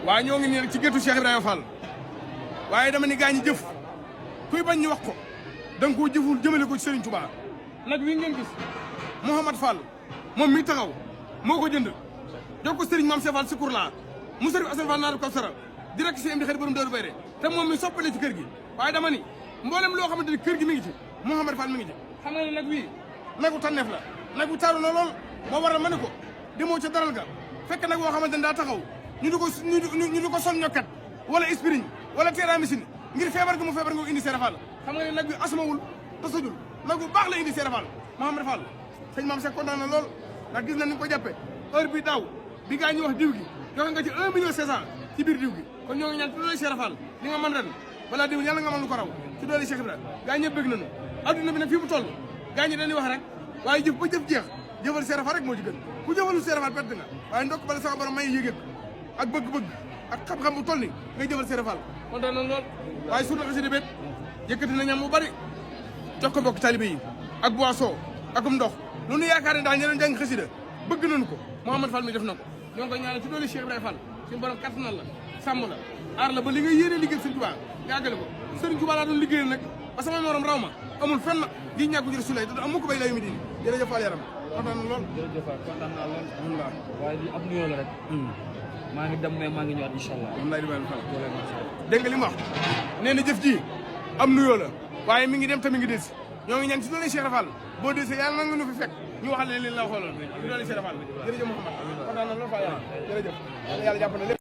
waaye ñoo ngi nii rek ci géttu Cheikh Ibrahima Fall waaye dama ni gaa ñi jëf kuy bañ ñu wax ko da nga koo jëful jëmale ko ci Serigne Touba nag wi ngeen gis Mouhamad Fall moom mi taxaw moo ko jënd jox ko Serigne Mame Cheikh Fall Sikour la mu Serigne Assane Fall naaru Kawsara direct si am di xarit borom Daaru Bayre te moom mi soppale ci kër gi waaye dama ni mboolem loo xamante ni kër gi mi ngi ci Mouhamad Fall mi ngi ci xam nga ne nag wii nagu tànneef la nag wi taaru na lool moo waral ma ne ko demoo ca daral ga fekk nag woo xamante ni daa taxaw ñu di ko son ñokkat wala ispiriñ wala teeramisin ngir feebar gi mu feebar nga indi Seera Fall xam nga ne nag bi asumawul te sojul nag bu baax la indi Seera Fall Mouhamad Fall sëñ Mame Cheikh kontaan na lool ndax gis na ni nga ko jàppe heure bi daaw bi gaa ñuy wax diw gi joxe nga ci 1 million 500 ci biir diw gi kon ñoo ngi ñaan ci doole Seera Fall li nga mën ren balaa diw yàlla nga mën lu ko raw ci doole Cheikh Ibrahima gaa ñëpp bëgg nañu adduna bi nag fii mu toll gaa ñi dañuy wax rek waaye jëf ba jëf jeex jëfal Seera Fall rek moo ci gën ku jëfalu Seera Fall perte nga waaye ndokk bala sama borom may yëg ak bëgg-bëgg ak xam-xam bu toll ni ngay jëfal Seera Fall kontaan nañ lool waaye surtout xasida béet yëkkati na ñam bu bari jox ko mbokk talibé yi ak boisson akum ndox lu nu yaakaar ne daal ñeneen jàng xasida bëgg nañu ko Mouhamad Fall mi def na ko ñoo ngi koy ñaanal ci doole Cheikh Ibrahima Fall suñu borom kattanal la sàmm la aar la ba li nga yéene liggéey Sëriñ Tuubaa nga àggale ko Sëriñ Tuubaa laa doon liggéeyal nag ba sama morom raw ma amul fenn di ñàkku jër sulay te amu ko bay layu mi diini jërëjëf Fall yaram kontaan na lool jërëjëf kontaan naa lool alhamdulilah waaye li ab nuyoo la rek maa ngi dem mais maa ngi ñëwaat incha allah moom lay dimal Fall dégg nga li mu wax nee na jëf ji am nuyoo la waaye mi ngi dem te mi ngi des ñoo ngi ñaan ci doole Cheikh Fall boo desee yàlla na nga nu fi fekk ñu waxal leen li la xooloon ci doole Cheikh Fall jërëjëf Mouhamad kontaan na lool Fall yaram jërëjëf yàlla jàpp na lépp